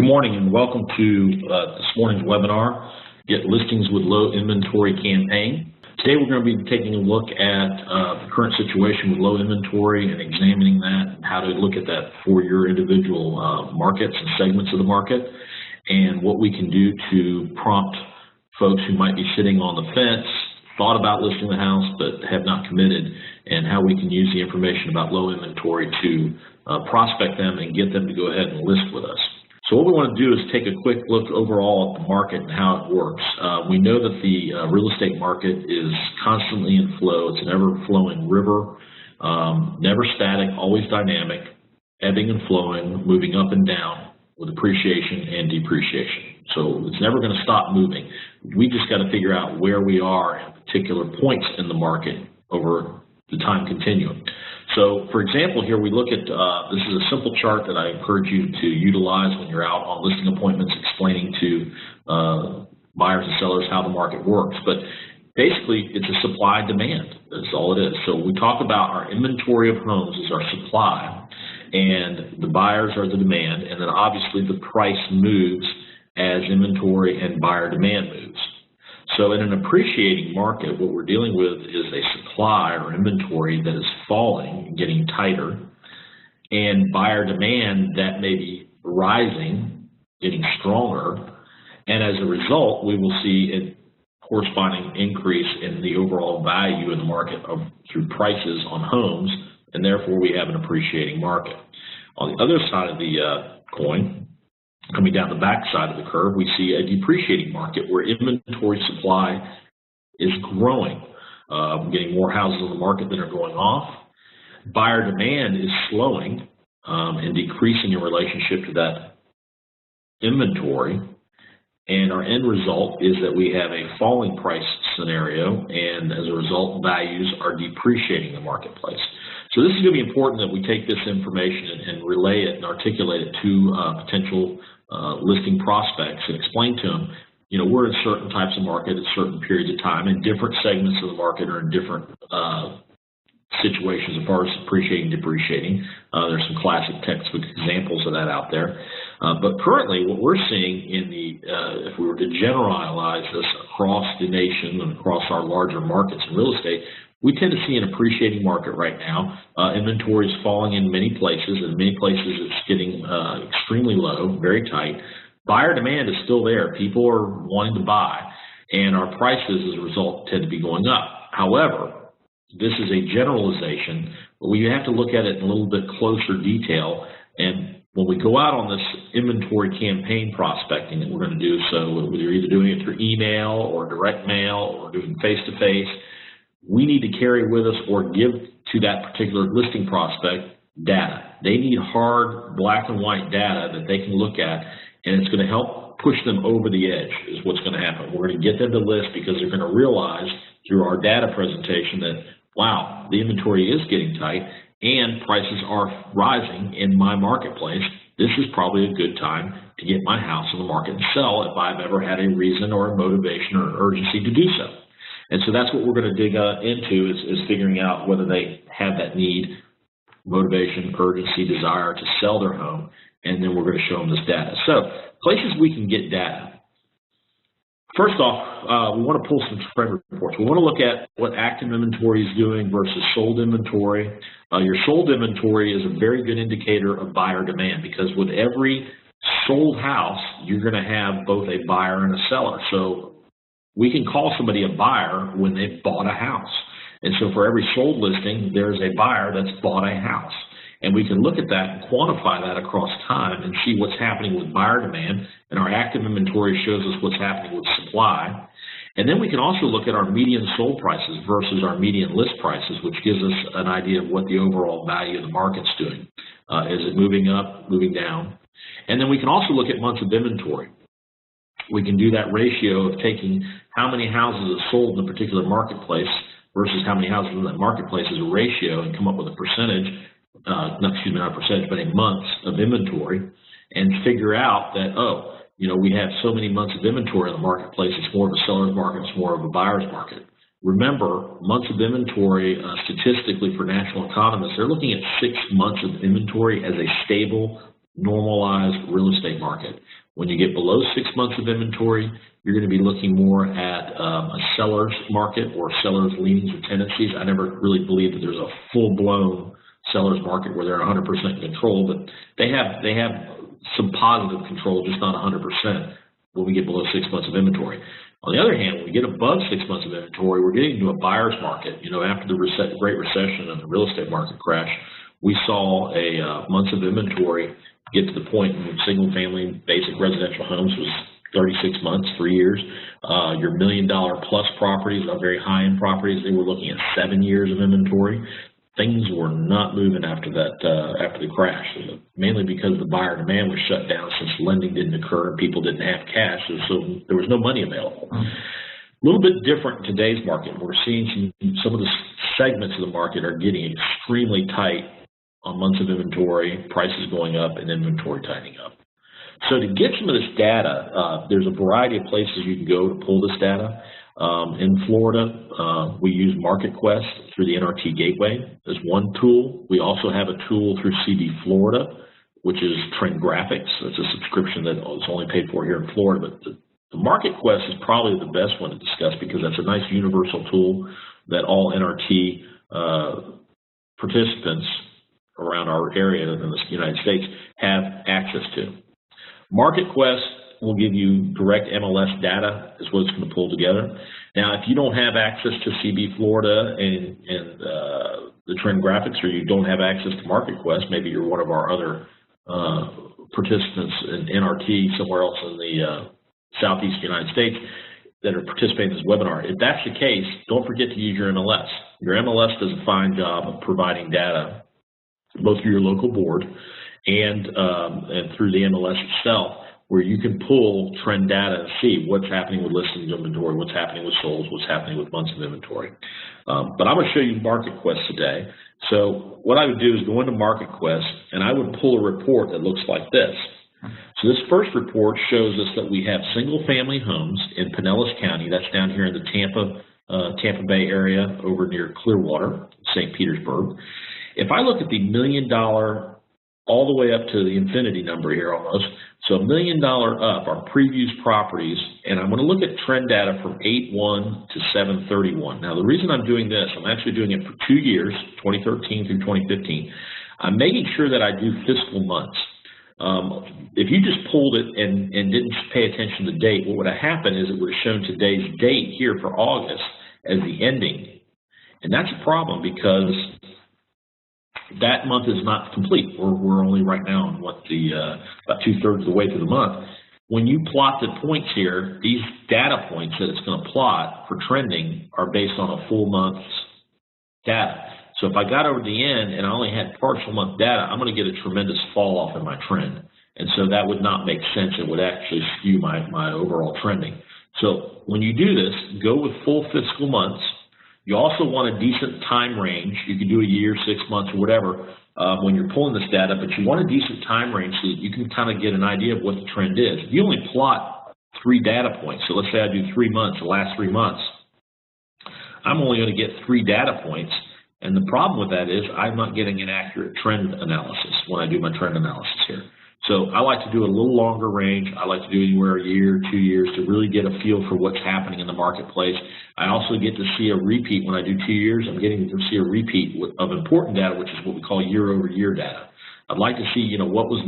Good morning and welcome to this morning's webinar, Get Listings with Low Inventory Campaign. Today we're going to be taking a look at the current situation with low inventory and examining that and how to look at that for your individual markets and segments of the market, and what we can do to prompt folks who might be sitting on the fence, thought about listing the house but have not committed, and how we can use the information about low inventory to prospect them and get them to go ahead and list with us. So what we want to do is take a quick look overall at the market and how it works. We know that the real estate market is constantly in flow. It's an ever-flowing river, never static, always dynamic, ebbing and flowing, moving up and down with appreciation and depreciation. So it's never going to stop moving. We just got to figure out where we are at particular points in the market over the time continuum. So, for example, here we look at, this is a simple chart that I encourage you to utilize when you're out on listing appointments explaining to buyers and sellers how the market works. But basically, it's a supply and demand. That's all it is. So we talk about our inventory of homes as our supply, and the buyers are the demand, and then obviously the price moves as inventory and buyer demand moves. So in an appreciating market, what we're dealing with is a supply or inventory that is falling, getting tighter, and buyer demand that may be rising, getting stronger, and as a result, we will see a corresponding increase in the overall value in the market through prices on homes, and therefore we have an appreciating market. On the other side of the coin, coming down the back side of the curve, we see a depreciating market where inventory supply is growing. Getting more houses on the market that are going off. Buyer demand is slowing and decreasing in relationship to that inventory. And our end result is that we have a falling price scenario, and as a result, values are depreciating in the marketplace. So this is going to be important that we take this information and relay it and articulate it to potential listing prospects and explain to them, you know, we're in certain types of market at certain periods of time, and different segments of the market are in different situations as far as appreciating and depreciating. There's some classic textbook examples of that out there. But currently what we're seeing in the, if we were to generalize this across the nation and across our larger markets in real estate, we tend to see an appreciating market right now. Inventory is falling in many places. In many places it's getting extremely low, very tight. Buyer demand is still there. People are wanting to buy, and our prices as a result tend to be going up. However, this is a generalization, but we have to look at it in a little bit closer detail. And when we go out on this inventory campaign prospecting that we're going to do, so we're either doing it through email or direct mail or doing face-to-face, we need to carry with us or give to that particular listing prospect data. They need hard black and white data that they can look at, and it's going to help push them over the edge is what's going to happen. We're going to get them to list because they're going to realize through our data presentation that, wow, the inventory is getting tight and prices are rising in my marketplace. This is probably a good time to get my house on the market and sell if I've ever had a reason or a motivation or an urgency to do so. And so that's what we're going to dig into is figuring out whether they have that need, motivation, urgency, desire to sell their home, and then we're going to show them this data. So places we can get data. First off, we want to pull some trend reports. We want to look at what active inventory is doing versus sold inventory. Your sold inventory is a very good indicator of buyer demand, because with every sold house, you're going to have both a buyer and a seller. So we can call somebody a buyer when they've bought a house. And so for every sold listing, there's a buyer that's bought a house. And we can look at that and quantify that across time and see what's happening with buyer demand. And our active inventory shows us what's happening with supply. And then we can also look at our median sold prices versus our median list prices, which gives us an idea of what the overall value of the market's doing. Is it moving up, moving down? And then we can also look at months of inventory. We can do that ratio of taking how many houses are sold in a particular marketplace versus how many houses in that marketplace as a ratio, and come up with a percentage, not a percentage, but a months of inventory, and figure out that, oh, you know, we have so many months of inventory in the marketplace, it's more of a seller's market, it's more of a buyer's market. Remember, months of inventory, statistically for national economists, they're looking at 6 months of inventory as a stable normalized real estate market. When you get below 6 months of inventory, you're going to be looking more at a seller's market or seller's leanings and tendencies. I never really believe that there's a full-blown seller's market where they're 100% in control, but they have some positive control, just not 100% when we get below 6 months of inventory. On the other hand, when we get above 6 months of inventory, we're getting into a buyer's market. You know, after the Great Recession and the real estate market crash, we saw a months of inventory get to the point when single-family basic residential homes was 36 months, 3 years. Your $1 million plus properties, very high-end properties, they were looking at 7 years of inventory. Things were not moving after that, after the crash, mainly because the buyer demand was shut down since lending didn't occur and people didn't have cash, so there was no money available. A little bit different in today's market. We're seeing some of the segments of the market are getting extremely tight on months of inventory, prices going up, and inventory tightening up. So to get some of this data, there's a variety of places you can go to pull this data. In Florida, we use MarketQuest through the NRT Gateway. There's one tool. We also have a tool through CD Florida, which is Trend Graphics. It's a subscription that is only paid for here in Florida. But the MarketQuest is probably the best one to discuss because that's a nice universal tool that all NRT participants around our area in the United States have access to. MarketQuest will give you direct MLS data is what it's going to pull together. Now, if you don't have access to CB Florida and the Trend Graphics, or you don't have access to MarketQuest, maybe you're one of our other participants in NRT somewhere else in the Southeast United States that are participating in this webinar. If that's the case, don't forget to use your MLS. Your MLS does a fine job of providing data both through your local board and through the MLS itself, where you can pull trend data and see what's happening with listings inventory, what's happening with solds, what's happening with months of inventory. But I'm going to show you MarketQuest today. So what I would do is go into MarketQuest, and I would pull a report that looks like this. So this first report shows us that we have single-family homes in Pinellas County. That's down here in the Tampa Bay area over near Clearwater, St. Petersburg. If I look at the $1 million all the way up to the infinity number here almost, so $1 million up, our previous properties, and I'm going to look at trend data from 8/1 to 7/31. Now, the reason I'm doing this, I'm actually doing it for 2 years, 2013 through 2015. I'm making sure that I do fiscal months. If you just pulled it and didn't pay attention to the date, what would have happened is it would have shown today's date here for August as the ending. And that's a problem because that month is not complete. We're only right now on what about 2/3 of the way through the month. When you plot the points here, these data points that it's going to plot for trending are based on a full month's data. So if I got over the end and I only had partial month data, I'm going to get a tremendous fall off in my trend. And so that would not make sense. It would actually skew my overall trending. So when you do this, go with full fiscal months. You also want a decent time range. You can do a year, 6 months, or whatever when you're pulling this data, but you want a decent time range so that you can kind of get an idea of what the trend is. If you only plot 3 data points, so let's say I do 3 months, the last 3 months, I'm only going to get 3 data points. And the problem with that is I'm not getting an accurate trend analysis when I do my trend analysis here. So I like to do a little longer range. I like to do anywhere a year, 2 years to really get a feel for what's happening in the marketplace. I also get to see a repeat when I do 2 years. I'm getting to see a repeat of important data, which is what we call year-over-year data. I'd like to see, you know, what was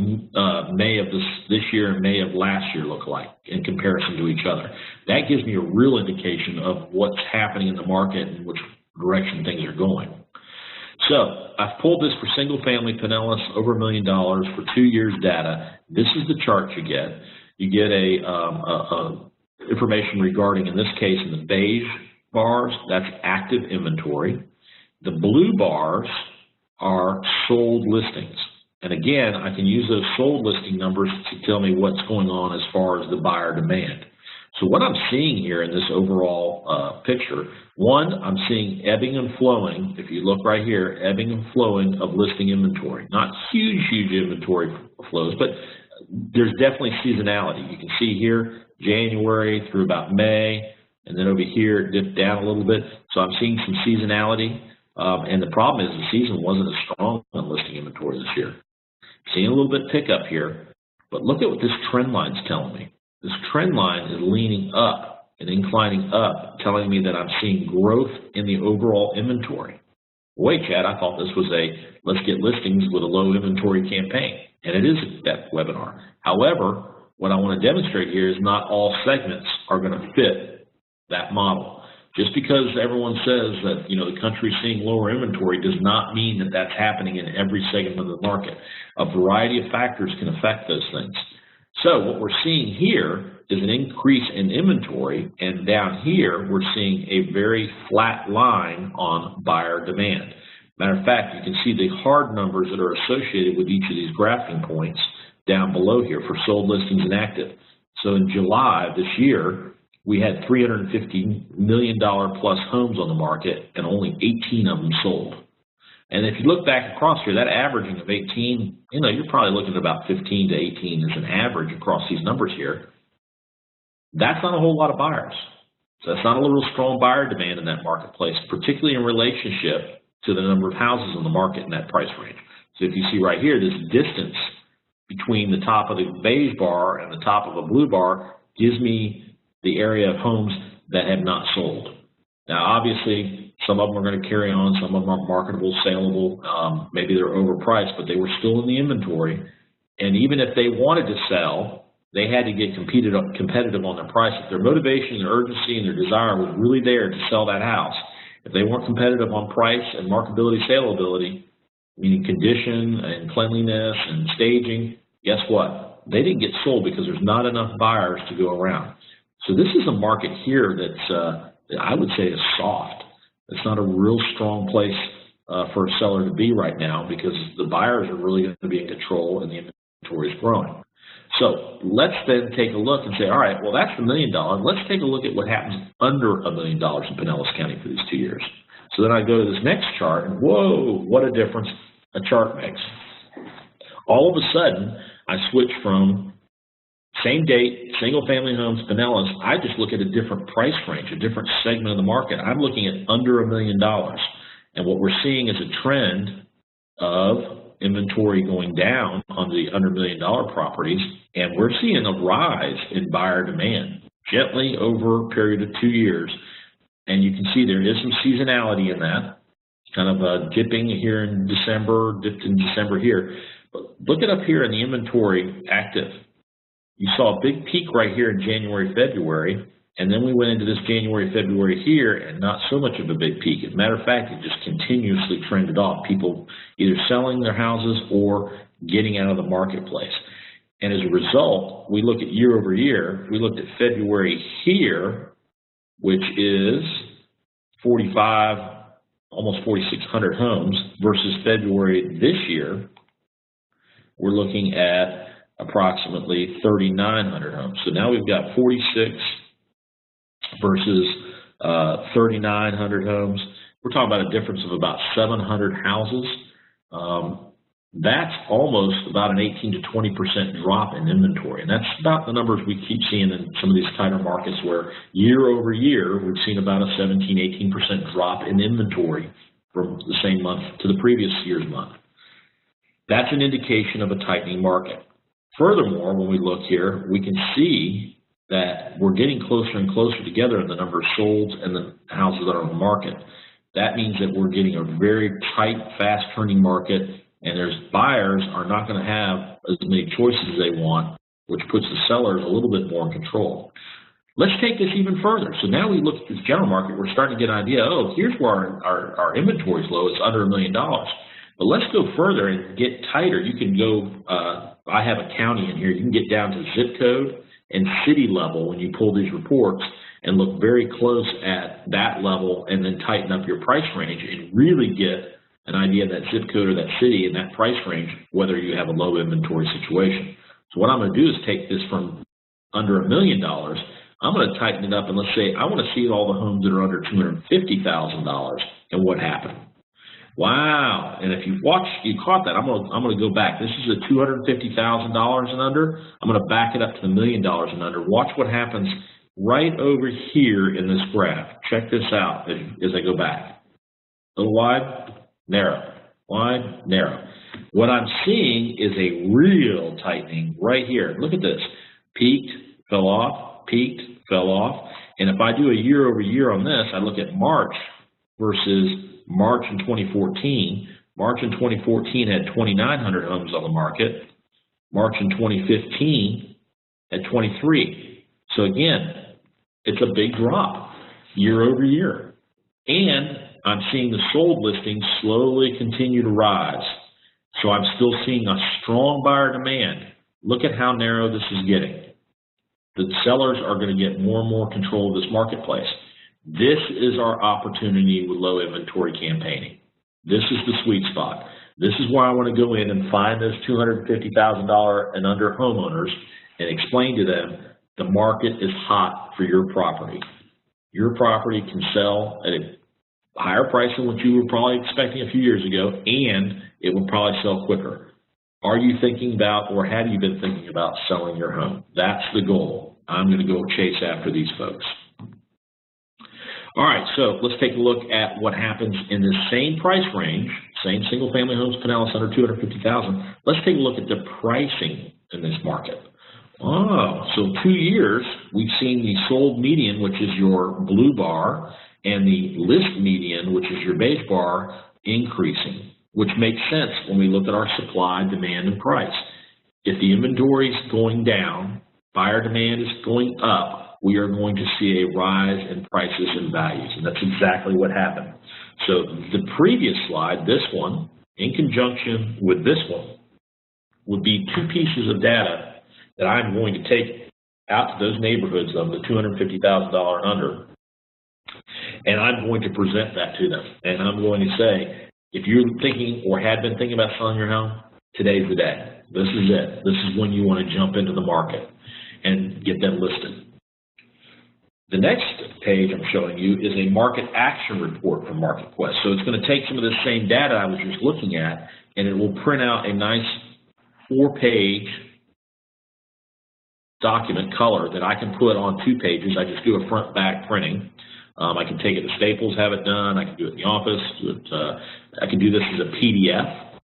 May of this year and May of last year look like in comparison to each other. That gives me a real indication of what's happening in the market and which direction things are going. So I've pulled this for single-family Pinellas, over $1 million for 2 years data. This is the chart you get. You get information regarding, in this case, in the beige bars, that's active inventory. The blue bars are sold listings. And again, I can use those sold listing numbers to tell me what's going on as far as the buyer demand. So what I'm seeing here in this overall picture, one, I'm seeing ebbing and flowing. If you look right here, ebbing and flowing of listing inventory. Not huge inventory flows, but there's definitely seasonality. You can see here, January through about May, and then over here it dipped down a little bit. So I'm seeing some seasonality. And the problem is the season wasn't as strong on listing inventory this year. Seeing a little bit pickup here, but look at what this trend line is telling me. This trend line is leaning up and inclining up, telling me that I'm seeing growth in the overall inventory. Wait, Chad, I thought this was a let's get listings with a low inventory campaign, and it is that webinar. However, what I want to demonstrate here is not all segments are going to fit that model. Just because everyone says that the country's seeing lower inventory does not mean that that's happening in every segment of the market. A variety of factors can affect those things. So what we're seeing here is an increase in inventory, and down here we're seeing a very flat line on buyer demand. Matter of fact, you can see the hard numbers that are associated with each of these graphing points down below here for sold listings and active. So in July of this year, we had $350 million plus homes on the market, and only 18 of them sold. And if you look back across here, that averaging of 18, you're probably looking at about 15 to 18 as an average across these numbers here. That's not a whole lot of buyers. So that's not a little strong buyer demand in that marketplace, particularly in relationship to the number of houses on the market in that price range. So if you see right here, this distance between the top of the beige bar and the top of a blue bar gives me the area of homes that have not sold. Now, obviously, some of them are going to carry on, some of them are marketable, saleable, maybe they're overpriced, but they were still in the inventory. And even if they wanted to sell, they had to get competitive on their price. If their motivation, their urgency, and their desire was really there to sell that house, if they weren't competitive on price and marketability, saleability, meaning condition and cleanliness and staging, guess what? They didn't get sold because there's not enough buyers to go around. So this is a market here that I would say is soft. It's not a real strong place for a seller to be right now because the buyers are really going to be in control and the inventory is growing. So let's then take a look and say, all right, well, that's the $1 million. Let's take a look at what happens under $1 million in Pinellas County for these 2 years. So then I go to this next chart, and whoa, what a difference a chart makes. All of a sudden, I switch from same date, single-family homes, Pinellas. I just look at a different price range, a different segment of the market. I'm looking at under $1 million. And what we're seeing is a trend of inventory going down on the under $1 million properties, and we're seeing a rise in buyer demand gently over a period of 2 years. And you can see there is some seasonality in that, kind of dipping here in December, dipped in December here. But look it up here in the inventory active. You saw a big peak right here in January, February, and then we went into this January, February here, and not so much of a big peak. As a matter of fact, it just continuously trended off. People either selling their houses or getting out of the marketplace. And as a result, we look at year over year. We looked at February here, which is 45, almost 4,600 homes, versus February this year, we're looking at approximately 3,900 homes. So now we've got 46 versus 3,900 homes. We're talking about a difference of about 700 houses. That's almost about an 18 to 20% drop in inventory. And that's about the numbers we keep seeing in some of these tighter markets where year over year, we've seen about a 17, 18% drop in inventory from the same month to the previous year's month. That's an indication of a tightening market. Furthermore, when we look here, we can see that we're getting closer and closer together in the number of solds and the houses that are on the market. That means that we're getting a very tight, fast-turning market, and there's buyers are not going to have as many choices as they want, which puts the sellers a little bit more in control. Let's take this even further. So now we look at this general market, we're starting to get an idea, oh, here's where our inventory is low, it's under $1 million. But let's go further and get tighter. You can go, I have a county in here, you can get down to zip code and city level when you pull these reports and look very close at that level and then tighten up your price range and really get an idea of that zip code or that city and that price range, whether you have a low inventory situation. So what I'm going to do is take this from under $1 million, I'm going to tighten it up, and let's say I want to see all the homes that are under $250,000 and what happened. Wow! And if you caught that. I'm going to go back. This is a $250,000 and under. I'm going to back it up to the $1 million and under. Watch what happens right over here in this graph. Check this out as I go back. A little wide, narrow, wide, narrow. What I'm seeing is a real tightening right here. Look at this. Peaked, fell off, peaked, fell off. And if I do a year over year on this, I look at March versus March in 2014. March in 2014 had 2,900 homes on the market. March in 2015 had 23. So again, it's a big drop year over year. And I'm seeing the sold listings slowly continue to rise. So I'm still seeing a strong buyer demand. Look at how narrow this is getting. The sellers are going to get more and more control of this marketplace. This is our opportunity with low inventory campaigning. This is the sweet spot. This is where I want to go in and find those $250,000 and under homeowners and explain to them the market is hot for your property. Your property can sell at a higher price than what you were probably expecting a few years ago, and it will probably sell quicker. Are you thinking about, or have you been thinking about selling your home? That's the goal. I'm going to go chase after these folks. All right, so let's take a look at what happens in the same price range, same single-family homes, Pinellas under $250,000. Let's take a look at the pricing in this market. Oh, so 2 years, we've seen the sold median, which is your blue bar, and the list median, which is your beige bar, increasing, which makes sense when we look at our supply, demand, and price. If the inventory is going down, buyer demand is going up, we are going to see a rise in prices and values, and that's exactly what happened. So the previous slide, this one, in conjunction with this one, would be two pieces of data that I'm going to take out to those neighborhoods of the $250,000 under, and I'm going to present that to them. And I'm going to say, if you're thinking or had been thinking about selling your home, today's the day. This is it. This is when you want to jump into the market and get them listed. The next page I'm showing you is a market action report from MarketQuest. So it's going to take some of the same data I was just looking at, and it will print out a nice 4-page document color that I can put on 2 pages. I just do a front back printing. I can take it to Staples, have it done. I can do it in the office. I can do this as a PDF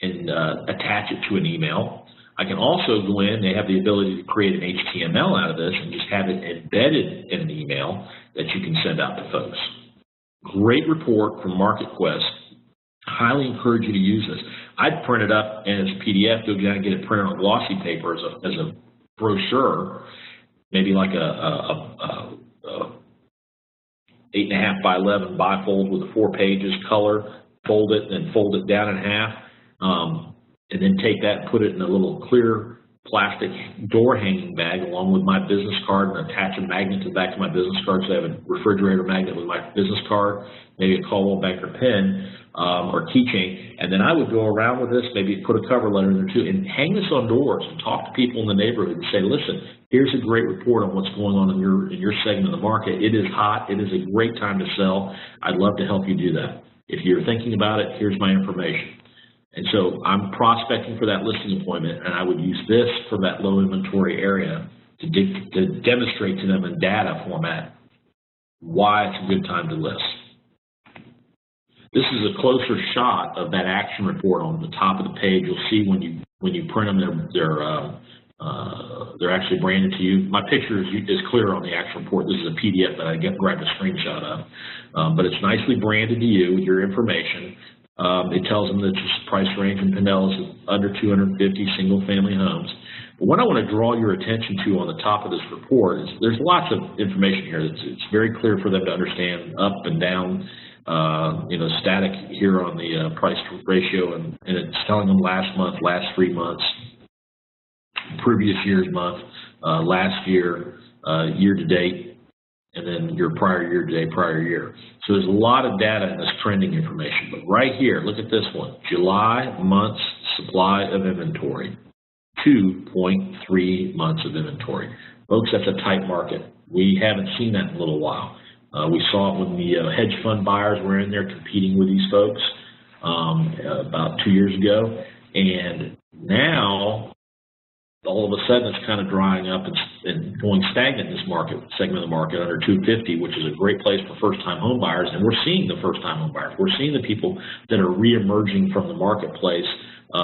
and attach it to an email. I can also go in, they have the ability to create an HTML out of this and just have it embedded in an email that you can send out to folks. Great report from MarketQuest. Highly encourage you to use this. I'd print it up as a PDF, go down and get it printed on glossy paper as a brochure, maybe like a 8.5 by 11 bifold with 4 pages, color, fold it, and fold it down in half. And then take that and put it in a little clear plastic door hanging bag along with my business card and attach a magnet to the back of my business card. So I have a refrigerator magnet with my business card, maybe a Coldwell Banker pen or keychain. And then I would go around with this, maybe put a cover letter in there too, and hang this on doors and talk to people in the neighborhood and say, listen, here's a great report on what's going on in your segment of the market. It is hot. It is a great time to sell. I'd love to help you do that. If you're thinking about it, here's my information. And so I'm prospecting for that listing appointment, and I would use this for that low inventory area to demonstrate to them in data format why it's a good time to list. This is a closer shot of that action report on the top of the page. You'll see when you print them, they're actually branded to you. My picture is clear on the action report. This is a PDF that I grabbed a screenshot of, but it's nicely branded to you with your information. It tells them that it's price range in Pinellas is under 250 single-family homes. But what I want to draw your attention to on the top of this report is there's lots of information here. It's very clear for them to understand up and down, static here on the price ratio, and it's telling them last month, last 3 months, previous year's month, last year, year to date, and then your prior year to date, prior year. So there's a lot of data in this trending information. But right here, look at this one. July month's supply of inventory, 2.3 months of inventory. Folks, that's a tight market. We haven't seen that in a little while. We saw it when the hedge fund buyers were in there competing with these folks about 2 years ago. And now all of a sudden it's kind of drying up and going stagnant in this segment of the market under 250, which is a great place for first-time home buyers. And we're seeing the first-time home buyers. We're seeing the people that are reemerging from the marketplace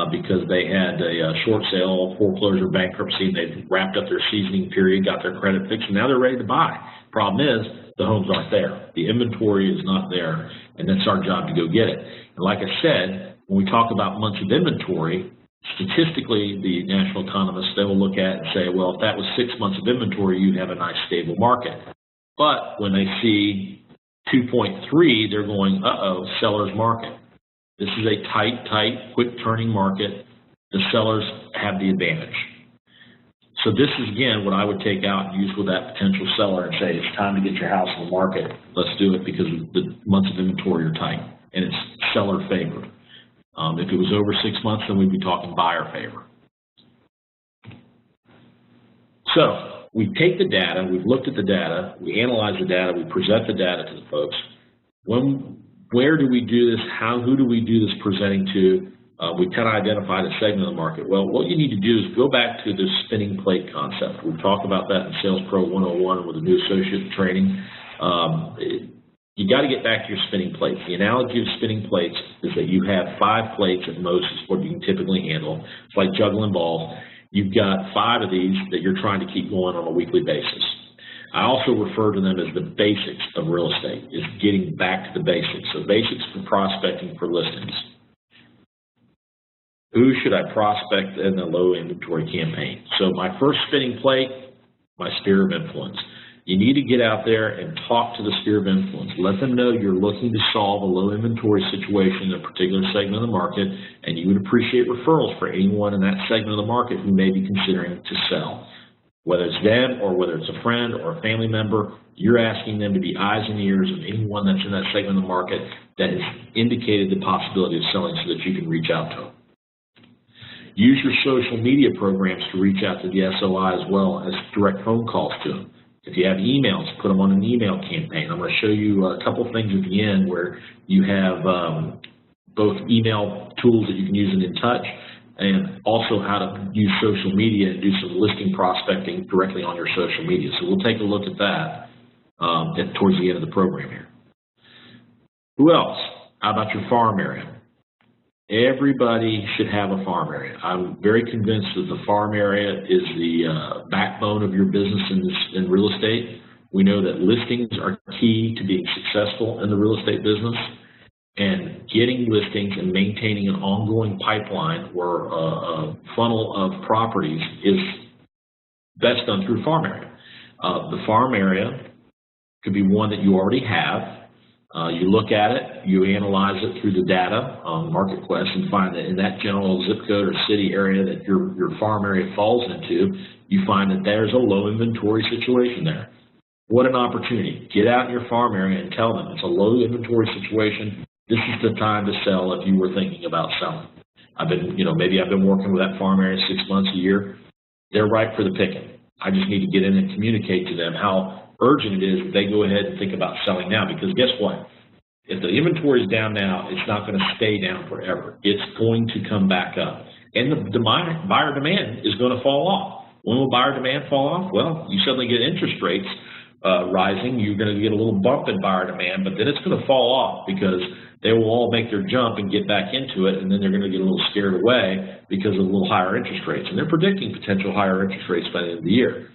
because they had a short sale, foreclosure, bankruptcy, and they've wrapped up their seasoning period, got their credit fixed, and now they're ready to buy. Problem is, the homes aren't there. The inventory is not there, and that's our job to go get it. And like I said, when we talk about months of inventory, statistically, the national economists, they will look at and say, well, if that was 6 months of inventory, you'd have a nice stable market. But when they see 2.3, they're going, uh-oh, seller's market. This is a tight, quick turning market. The sellers have the advantage. So this is, again, what I would take out and use with that potential seller and say, it's time to get your house on the market. Let's do it because the months of inventory are tight, and it's seller favored. If it was over 6 months, then we'd be talking buyer favor. So we take the data, we've looked at the data, we analyze the data, we present the data to the folks. Where do we do this? Who do we do this presenting to? We kind of identified a segment of the market. Well, what you need to do is go back to the spinning plate concept. We've talked about that in Sales Pro 101 with the new associate training. You got to get back to your spinning plates. The analogy of spinning plates is that you have 5 plates at most is what you can typically handle. It's like juggling balls. You've got 5 of these that you're trying to keep going on a weekly basis. I also refer to them as the basics of real estate, is getting back to the basics. So basics for prospecting for listings. Who should I prospect in the low inventory campaign? So my first spinning plate, my sphere of influence. You need to get out there and talk to the sphere of influence. Let them know you're looking to solve a low inventory situation in a particular segment of the market, and you would appreciate referrals for anyone in that segment of the market who may be considering to sell. Whether it's them or whether it's a friend or a family member, you're asking them to be eyes and ears of anyone that's in that segment of the market that has indicated the possibility of selling so that you can reach out to them. Use your social media programs to reach out to the SOI as well as direct phone calls to them. If you have emails, put them on an email campaign. I'm going to show you a couple things at the end where you have both email tools that you can use in InTouch and also how to use social media and do some listing prospecting directly on your social media. So we'll take a look at that towards the end of the program here. Who else? How about your farm area? Everybody should have a farm area. I'm very convinced that the farm area is the backbone of your business in real estate. We know that listings are key to being successful in the real estate business, and getting listings and maintaining an ongoing pipeline or a funnel of properties is best done through farm area. The farm area could be one that you already have. You look at it, you analyze it through the data on MarketQuest and find that in that general zip code or city area that your farm area falls into, you find that there's a low inventory situation there. What an opportunity. Get out in your farm area and tell them it's a low inventory situation. This is the time to sell if you were thinking about selling. Maybe I've been working with that farm area 6 months, a year. They're ripe for the picking. I just need to get in and communicate to them how urgent it is that they go ahead and think about selling now, because guess what? If the inventory is down now, it's not going to stay down forever. It's going to come back up. And the buyer demand is going to fall off. When will buyer demand fall off? Well, you suddenly get interest rates rising. You're going to get a little bump in buyer demand, but then it's going to fall off because they will all make their jump and get back into it, and then they're going to get a little scared away because of a little higher interest rates. And they're predicting potential higher interest rates by the end of the year.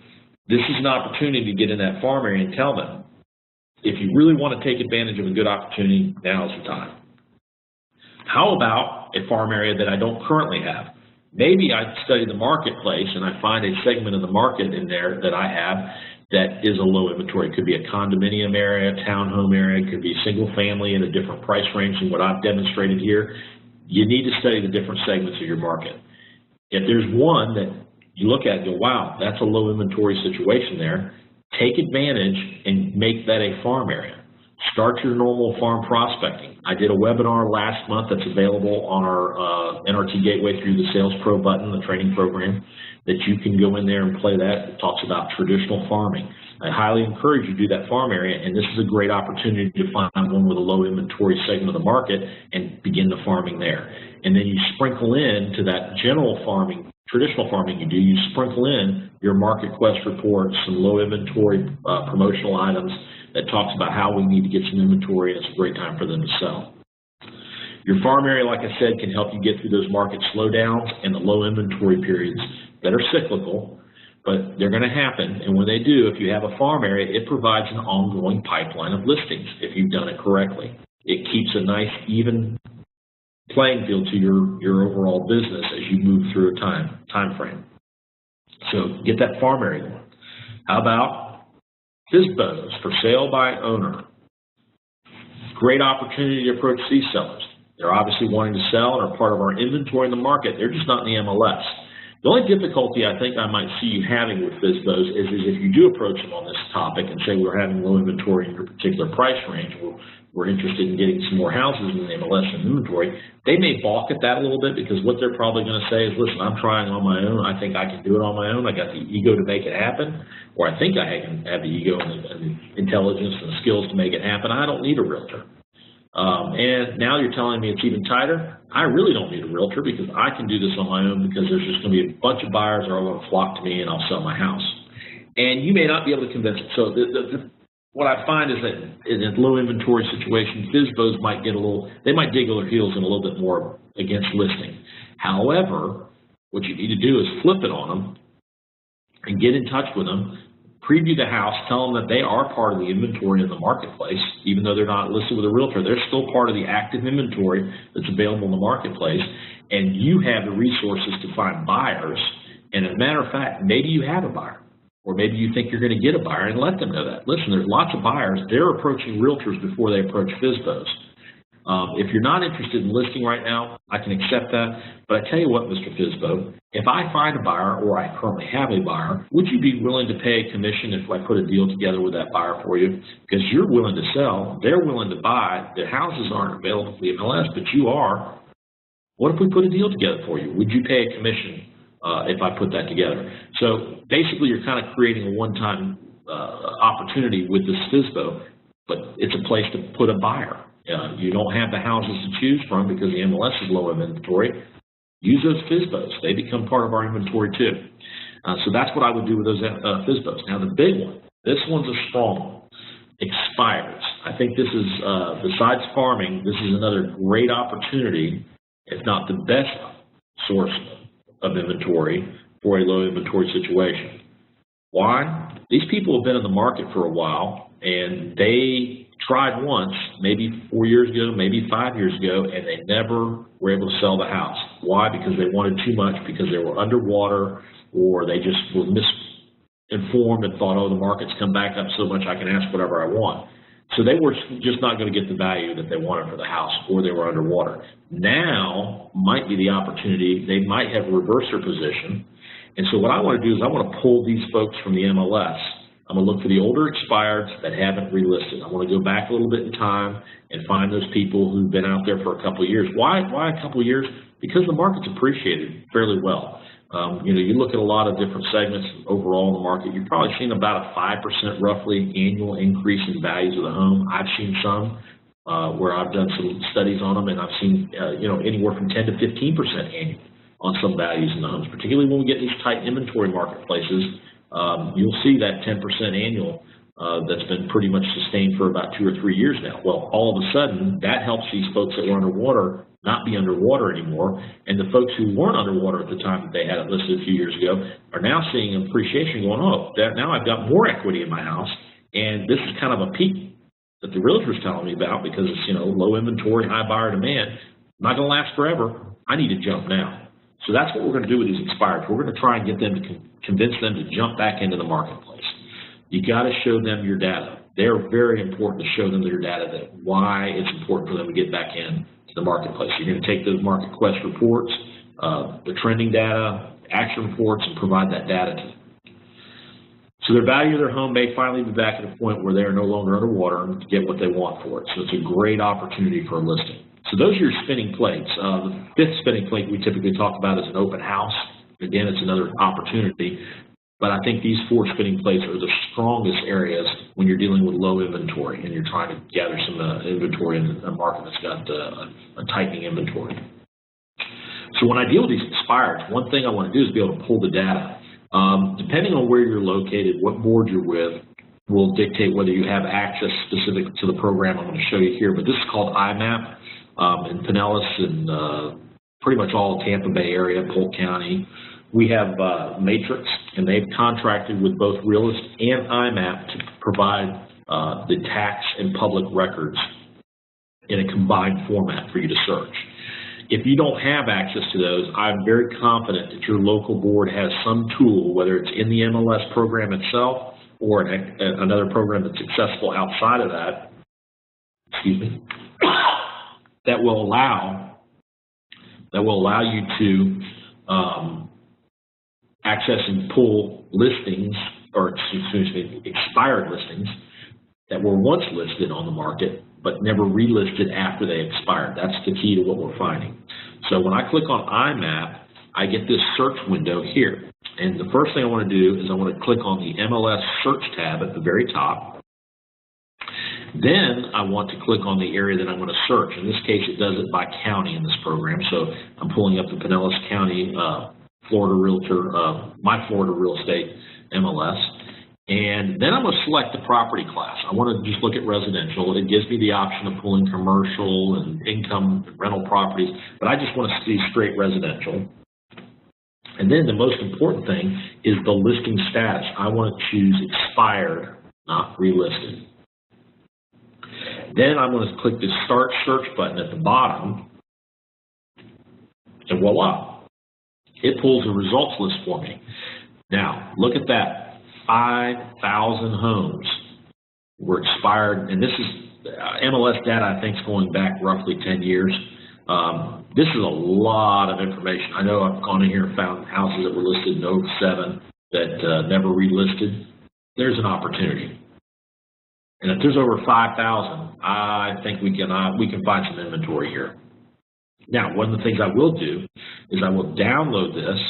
This is an opportunity to get in that farm area and tell them, if you really want to take advantage of a good opportunity, now's the time. How about a farm area that I don't currently have? Maybe I study the marketplace and I find a segment of the market in there that I have that is a low inventory. It could be a condominium area, townhome area, it could be single family in a different price range than what I've demonstrated here. You need to study the different segments of your market. If there's one that you look at and go, wow, that's a low inventory situation there, take advantage and make that a farm area. Start your normal farm prospecting. I did a webinar last month that's available on our NRT Gateway through the Sales Pro button, the training program, that you can go in there and play that. It talks about traditional farming. I highly encourage you to do that farm area, and this is a great opportunity to find one with a low inventory segment of the market and begin the farming there. And then you sprinkle into that general farming traditional farming you do, you sprinkle in your market quest reports, some low inventory promotional items that talks about how we need to get some inventory, and it's a great time for them to sell. Your farm area, like I said, can help you get through those market slowdowns and the low inventory periods that are cyclical, but they're going to happen. And when they do, if you have a farm area, it provides an ongoing pipeline of listings if you've done it correctly. It keeps a nice, even playing field to your overall business as you move through a time frame. So get that farm area going. How about FSBOs, for sale by owner? Great opportunity to approach these sellers. They're obviously wanting to sell and are part of our inventory in the market. They're just not in the MLS. The only difficulty I think I might see you having with FSBOs is if you do approach them on this topic and say we're having low inventory in your particular price range, we're interested in getting some more houses in the MLS and inventory, they may balk at that a little bit, because what they're probably going to say is, listen, I'm trying on my own. I think I can do it on my own. I got the ego to make it happen, or I think I can have the ego and the intelligence and the skills to make it happen. I don't need a realtor. And now you're telling me it's even tighter. I really don't need a realtor because I can do this on my own, because there's just going to be a bunch of buyers that are going to flock to me and I'll sell my house. And you may not be able to convince it. So what I find is that in a low inventory situation, FSBOs might get they might dig their heels in a little bit more against listing. However, what you need to do is flip it on them and get in touch with them, preview the house, tell them that they are part of the inventory in the marketplace. Even though they're not listed with a realtor, they're still part of the active inventory that's available in the marketplace, and you have the resources to find buyers. And as a matter of fact, maybe you have a buyer, or maybe you think you're going to get a buyer, and let them know that. Listen, there's lots of buyers. They're approaching realtors before they approach FSBOs. If you're not interested in listing right now, I can accept that. But I tell you what, Mr. FSBO, if I find a buyer, or I currently have a buyer, would you be willing to pay a commission if I put a deal together with that buyer for you? Because you're willing to sell, they're willing to buy, the houses aren't available for the MLS, but you are. What if we put a deal together for you? Would you pay a commission if I put that together? So basically, you're kind of creating a one-time opportunity with this FSBO, but it's a place to put a buyer. You don't have the houses to choose from because the MLS is low in inventory. Use those FSBOs. They become part of our inventory too. So that's what I would do with those FSBOs. Now the big one, this one's a strong one, expires. I think this is, besides farming, this is another great opportunity, if not the best source of inventory for a low inventory situation. Why? These people have been in the market for a while, and they tried once, maybe 4 years ago, maybe 5 years ago, and they never were able to sell the house. Why? Because they wanted too much, because they were underwater, or they just were misinformed and thought, oh, the market's come back up so much I can ask whatever I want. So they were just not going to get the value that they wanted for the house, or they were underwater. Now might be the opportunity. They might have reversed their position. And so what I want to do is I want to pull these folks from the MLS. I'm going to look for the older expireds that haven't relisted. I want to go back a little bit in time and find those people who've been out there for a couple of years. Why a couple of years? Because the market's appreciated fairly well. You look at a lot of different segments overall in the market, you've probably seen about a 5% roughly annual increase in values of the home. I've seen some where I've done some studies on them, and I've seen anywhere from 10 to 15% annual on some values in the homes, particularly when we get these tight inventory marketplaces. You'll see that 10% annual that's been pretty much sustained for about 2 or 3 years now. Well, all of a sudden, that helps these folks that were underwater not be underwater anymore, and the folks who weren't underwater at the time that they had it listed a few years ago are now seeing appreciation going, oh, now I've got more equity in my house, and this is kind of a peak that the realtor's telling me about because it's, low inventory, high buyer demand. Not going to last forever. I need to jump now. So that's what we're going to do with these expireds. We're going to try and get them to convince them to jump back into the marketplace. You got to show them your data. They're very important to show them their data, that why it's important for them to get back in to the marketplace. You're going to take those market quest reports, the trending data, action reports, and provide that data to them. So their value of their home may finally be back at a point where they are no longer underwater and get what they want for it. So it's a great opportunity for a listing. So those are your spinning plates. The fifth spinning plate we typically talk about is an open house. Again, it's another opportunity. But I think these 4 spinning plates are the strongest areas when you're dealing with low inventory and you're trying to gather some inventory in a market that's got a tightening inventory. So when I deal with these expireds, one thing I want to do is be able to pull the data. Depending on where you're located, what board you're with, will dictate whether you have access specific to the program I'm going to show you here. But this is called IMAP in Pinellas and pretty much all of Tampa Bay area, Polk County. We have Matrix, and they've contracted with both Realist and IMAP to provide the tax and public records in a combined format for you to search. If you don't have access to those, I'm very confident that your local board has some tool, whether it's in the MLS program itself or another program that's accessible outside of that, excuse me, that will allow you to access and pull listings, or excuse me, expired listings that were once listed on the market but never relisted after they expired. That's the key to what we're finding. So when I click on IMAP, I get this search window here. And the first thing I want to do is I want to click on the MLS search tab at the very top. Then I want to click on the area that I'm going to search. In this case, it does it by county in this program. So I'm pulling up the Pinellas County Florida Realtor, My Florida Real Estate MLS. And then I'm going to select the property class. I want to just look at residential. It gives me the option of pulling commercial and income and rental properties, but I just want to see straight residential. And then the most important thing is the listing status. I want to choose expired, not relisted. Then I'm going to click the Start Search button at the bottom, and voila, it pulls a results list for me. Now, look at that. 5,000 homes were expired, and this is MLS data, I think, is going back roughly 10 years. This is a lot of information. I know I've gone in here and found houses that were listed in 07 that never relisted. There's an opportunity. And if there's over 5,000, I think we can find some inventory here. Now, one of the things I will do is I will download this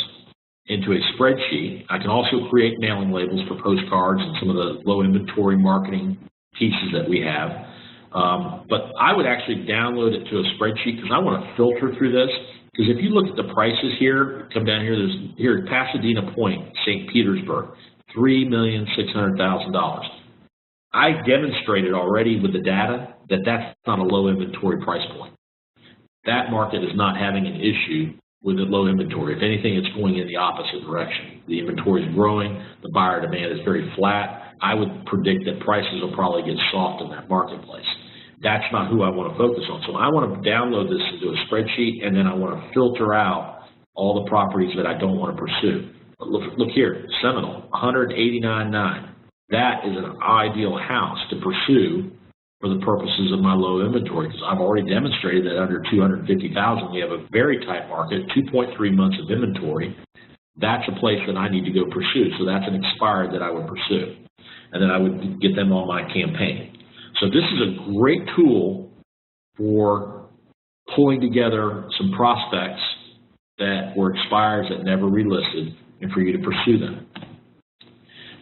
into a spreadsheet. I can also create mailing labels for postcards and some of the low inventory marketing pieces that we have. But I would actually download it to a spreadsheet because I want to filter through this. Because if you look at the prices here, come down here, there's here Pasadena Point, St. Petersburg, $3,600,000. I demonstrated already with the data that that's not a low inventory price point. That market is not having an issue with the low inventory. If anything, it's going in the opposite direction. The inventory is growing, the buyer demand is very flat. I would predict that prices will probably get soft in that marketplace. That's not who I want to focus on. So I want to download this into a spreadsheet, and then I want to filter out all the properties that I don't want to pursue. Look here, Seminole, $189,900. That is an ideal house to pursue for the purposes of my low inventory, because I've already demonstrated that under $250,000 we have a very tight market, 2.3 months of inventory. That's a place that I need to go pursue. So that's an expired that I would pursue, and then I would get them on my campaign. So this is a great tool for pulling together some prospects that were expireds that never relisted, and for you to pursue them.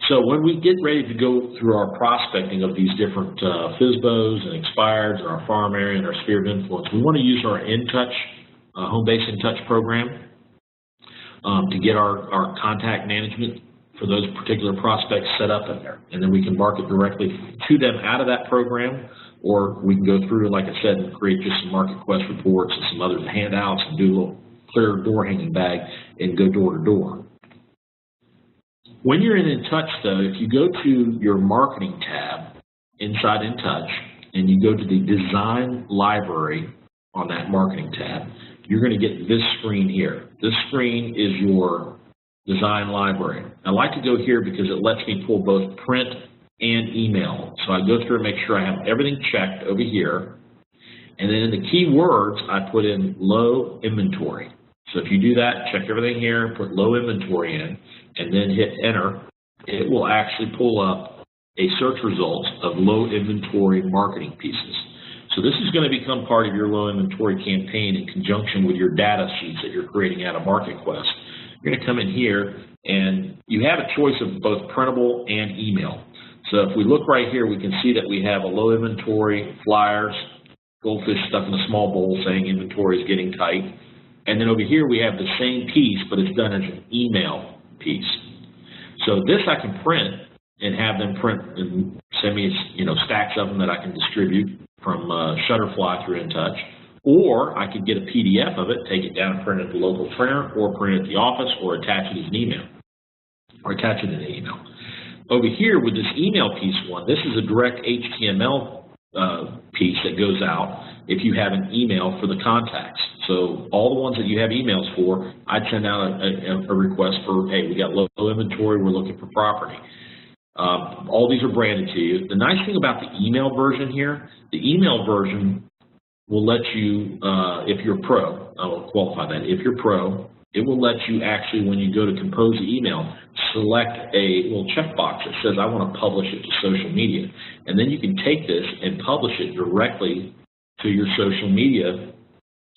So when we get ready to go through our prospecting of these different FSBOs and expireds in our farm area and our sphere of influence, we want to use our InTouch, home-based InTouch program to get our contact management for those particular prospects set up in there. And then we can market directly to them out of that program, or we can go through, like I said, and create just some market quest reports and some other handouts and do a little clear door hanging bag and go door to door. When you're in InTouch, though, if you go to your marketing tab inside InTouch and you go to the design library on that marketing tab, you're going to get this screen here. This screen is your design library. I like to go here because it lets me pull both print and email. So I go through and make sure I have everything checked over here. And then in the keywords, I put in low inventory. So if you do that, check everything here, put low inventory in, and then hit enter, it will actually pull up a search results of low inventory marketing pieces. So this is going to become part of your low inventory campaign in conjunction with your data sheets that you're creating out of MarketQuest. You're going to come in here, and you have a choice of both printable and email. So if we look right here, we can see that we have a low inventory, flyers, goldfish stuck in a small bowl saying inventory is getting tight. And then over here we have the same piece, but it's done as an email piece. So this I can print and have them print and send me, stacks of them that I can distribute from Shutterfly through InTouch. Or I could get a PDF of it, take it down and print it at the local printer, or print it at the office, or attach it as an email, or attach it in an email. Over here with this email piece one, this is a direct HTML piece that goes out if you have an email for the contacts. So all the ones that you have emails for, I'd send out a request for, hey, we got low inventory, we're looking for property. All these are branded to you. The nice thing about the email version here, the email version will let you, if you're pro, I will qualify that, if you're pro, it will let you actually, when you go to compose the email, select a little checkbox that says, I want to publish it to social media. And then you can take this and publish it directly to your social media,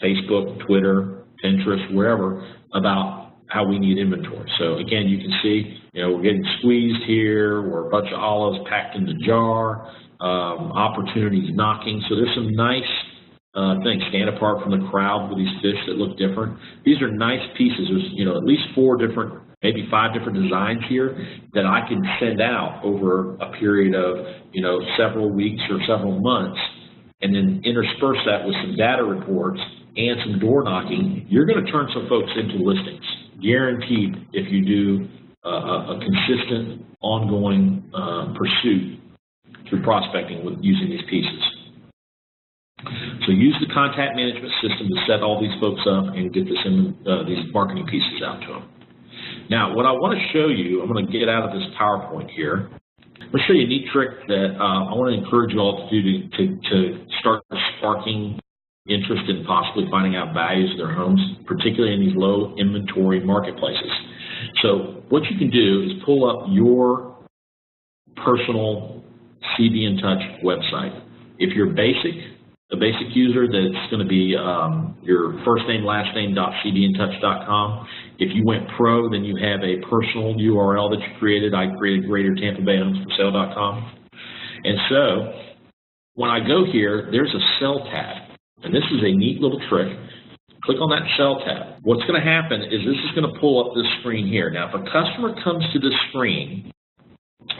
Facebook, Twitter, Pinterest, wherever, about how we need inventory. So again, you can see, we're getting squeezed here, we're a bunch of olives packed in the jar, opportunities knocking. So there's some nice things. Stand apart from the crowd with these fish that look different. These are nice pieces. There's, at least 4 different, maybe 5 different designs here that I can send out over a period of, several weeks or several months, and then intersperse that with some data reports and some door knocking. You're going to turn some folks into listings, guaranteed, if you do a consistent, ongoing pursuit through prospecting with using these pieces. So use the contact management system to set all these folks up and get these marketing pieces out to them. Now, what I want to show you, I'm going to get out of this PowerPoint here. I'm going to show you a neat trick that I want to encourage you all to do to start sparking interest in possibly finding out values of their homes, particularly in these low inventory marketplaces. So what you can do is pull up your personal CB InTouch website. If you're a basic user, that's going to be your first name, last name, .cbintouch.com. If you went pro, then you have a personal URL that you created. I created GreaterTampaBayHomesForSale.com. And so when I go here, there's a sell tab. And this is a neat little trick. Click on that sell tab. What's going to happen is this is going to pull up this screen here. Now, if a customer comes to this screen,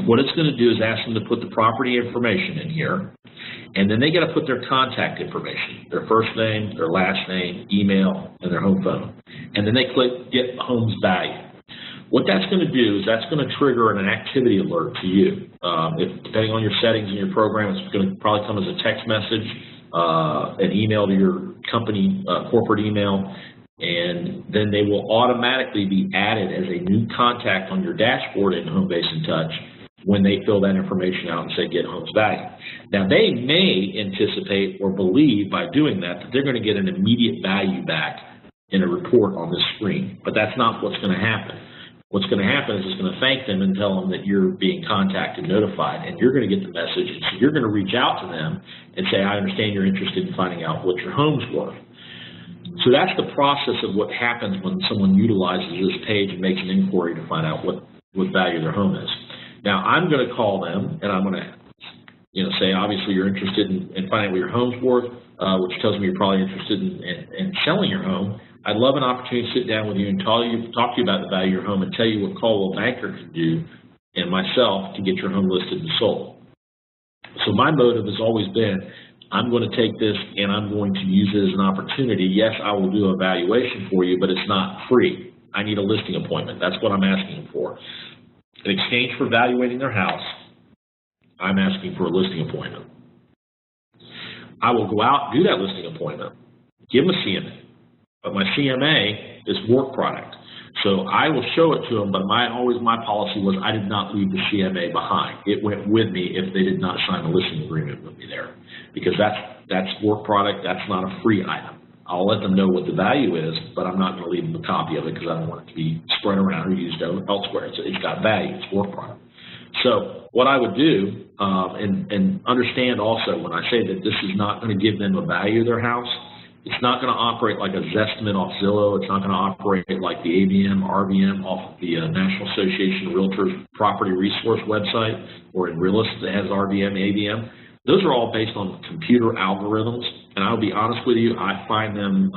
what it's going to do is ask them to put the property information in here, and then they got to put their contact information, their first name, their last name, email, and their home phone. And then they click Get Homes Value. What that's going to do is that's going to trigger an activity alert to you. Depending on your settings in your program, it's going to probably come as a text message, an email to your company corporate email, and then they will automatically be added as a new contact on your dashboard in HomeBase InTouch when they fill that information out and say Get Homes Value. Now, they may anticipate or believe by doing that they're going to get an immediate value back in a report on this screen, but that's not what's going to happen. What's going to happen is it's going to thank them and tell them that you're being contacted, notified, and you're going to get the message. And so you're going to reach out to them and say, I understand you're interested in finding out what your home's worth. So that's the process of what happens when someone utilizes this page and makes an inquiry to find out what value their home is. Now, I'm going to call them, and I'm going to say, obviously, you're interested in finding out what your home's worth, which tells me you're probably interested in selling your home. I'd love an opportunity to sit down with you and talk to you about the value of your home and tell you what Coldwell Banker can do and myself to get your home listed and sold. So my motive has always been, I'm going to take this and I'm going to use it as an opportunity. Yes, I will do a valuation for you, but it's not free. I need a listing appointment. That's what I'm asking for. In exchange for evaluating their house, I'm asking for a listing appointment. I will go out, do that listing appointment, give them a CMA. But my CMA is work product. So I will show it to them, but my policy was I did not leave the CMA behind. It went with me if they did not sign a listing agreement with me there. Because that's work product, that's not a free item. I'll let them know what the value is, but I'm not going to leave them a copy of it because I don't want it to be spread around or used elsewhere. It's got value, it's work product. So what I would do, and understand also when I say that this is not going to give them a value of their house, it's not going to operate like a Zestimate off Zillow. It's not going to operate like the AVM, RVM off the National Association of Realtors Property Resource website, or in Realist that has RVM, AVM. Those are all based on computer algorithms, and I'll be honest with you, I find them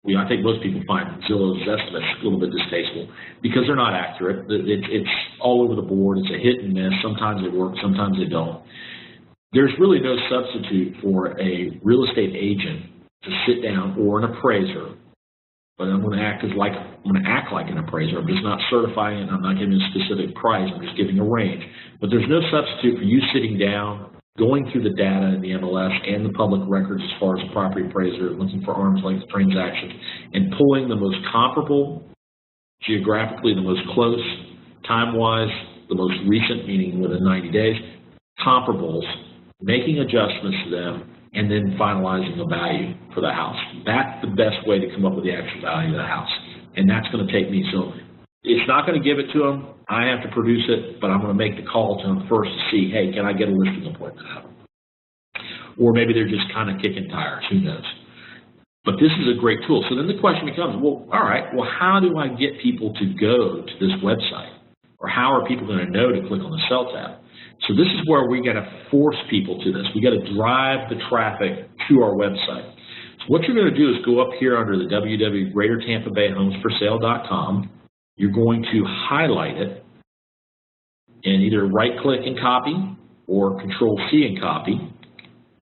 I think most people find Zillow's estimates a little bit distasteful because they're not accurate. It's all over the board. It's a hit and miss. Sometimes they work, sometimes they don't. There's really no substitute for a real estate agent to sit down, or an appraiser. But I'm going to act like an appraiser. I'm just not certifying it. I'm not giving a specific price. I'm just giving a range. But there's no substitute for you sitting down, going through the data in the MLS and the public records as far as a property appraiser, looking for arm's length transactions, and pulling the most comparable, geographically the most close, time-wise, the most recent, meaning within 90 days, comparables, making adjustments to them, and then finalizing a value for the house. That's the best way to come up with the actual value of the house. And that's going to take me. So it's not going to give it to them. I have to produce it, but I'm going to make the call to them first to see, hey, can I get a listing appointment out? Or maybe they're just kind of kicking tires. Who knows? But this is a great tool. So then the question becomes, well, all right, well, how do I get people to go to this website? Or how are people going to know to click on the Sell tab? So this is where we got to force people to this. We got to drive the traffic to our website. So what you're going to do is go up here under the www.GreaterTampaBayHomesForSale.com. You're going to highlight it and either right-click and copy or Control-C and copy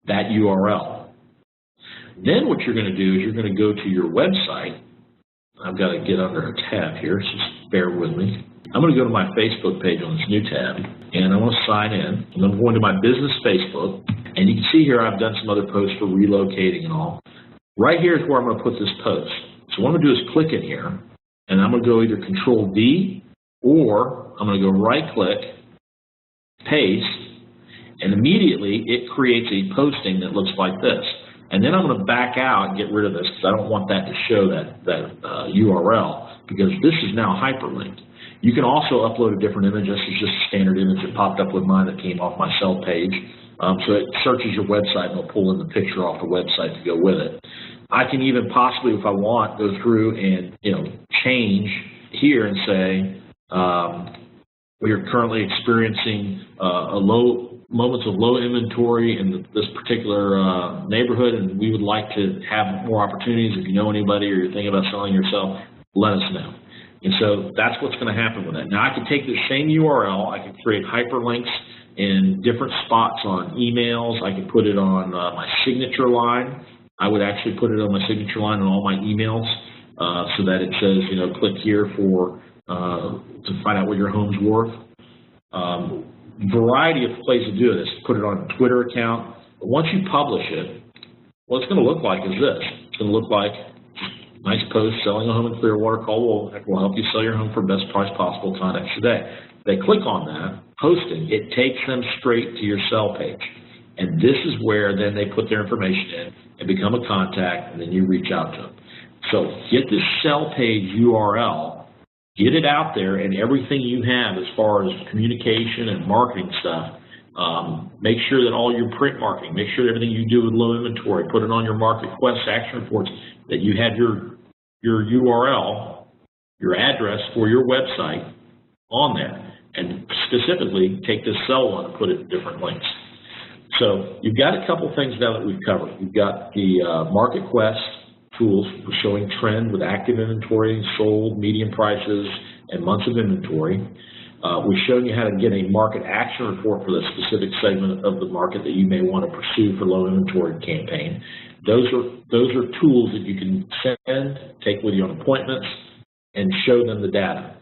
that URL. Then what you're going to do is you're going to go to your website. I've got to get under a tab here, so just bear with me. I'm going to go to my Facebook page on this new tab, and I want to sign in. And I'm going to my business Facebook, and you can see here I've done some other posts for relocating and all. Right here is where I'm going to put this post. So what I'm going to do is click in here, and I'm going to go either Control-V, or I'm going to go right-click, paste, and immediately it creates a posting that looks like this. And then I'm going to back out and get rid of this because I don't want that to show that URL, because this is now hyperlinked. You can also upload a different image. This is just a standard image that popped up with mine that came off my sell page. So it searches your website and it'll pull in the picture off the website to go with it. I can even possibly, if I want, go through and change here and say we are currently experiencing moments of low inventory in this particular neighborhood, and we would like to have more opportunities. If you know anybody or you're thinking about selling yourself, let us know. And so that's what's going to happen with that. Now I can take the same URL, I can create hyperlinks in different spots on emails, I can put it on my signature line. I would actually put it on my signature line on all my emails so that it says, click here for to find out what your home's worth. Variety of places to do this. Put it on a Twitter account. But once you publish it, what it's going to look like is this. It's going to look like nice post, selling a home in Clearwater, call Woolec, will help you sell your home for best price possible, contact today. They click on that, posting, it takes them straight to your sell page. And this is where then they put their information in and become a contact, and then you reach out to them. So get this sell page URL, get it out there, and everything you have as far as communication and marketing stuff, make sure that all your print marketing, make sure that everything you do with low inventory, put it on your market quest action reports, that you have your URL, your address for your website on there, and specifically take this sell one and put it in different links. So you've got a couple things now that we've covered. You've got the market quest tools for showing trend with active inventory, sold, median prices, and months of inventory. We've shown you how to get a market action report for the specific segment of the market that you may want to pursue for low inventory campaign. Those are tools that you can send, take with you on appointments, and show them the data.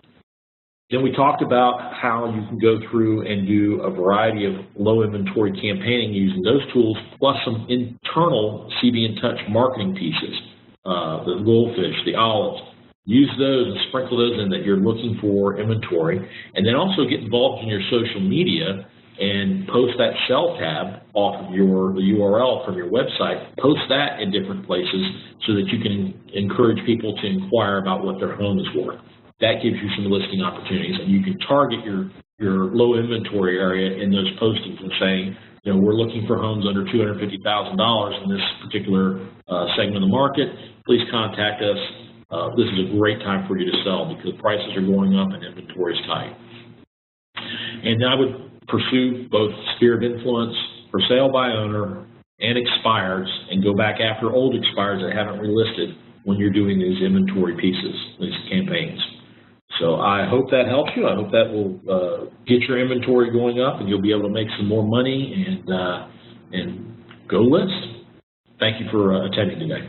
Then we talked about how you can go through and do a variety of low inventory campaigning using those tools, plus some internal CB in Touch marketing pieces, the goldfish, the olives. Use those and sprinkle those in that you're looking for inventory, and then also get involved in your social media and post that sell tab off of the URL from your website. Post that in different places so that you can encourage people to inquire about what their home is worth. That gives you some listing opportunities, and you can target your low inventory area in those postings and saying, we're looking for homes under $250,000 in this particular segment of the market. Please contact us. This is a great time for you to sell because prices are going up and inventory is tight. And I would pursue both sphere of influence, for sale by owner, and expireds, and go back after old expireds that haven't relisted when you're doing these inventory pieces, these campaigns. So I hope that helps you. I hope that will get your inventory going up, and you'll be able to make some more money and go list. Thank you for attending today.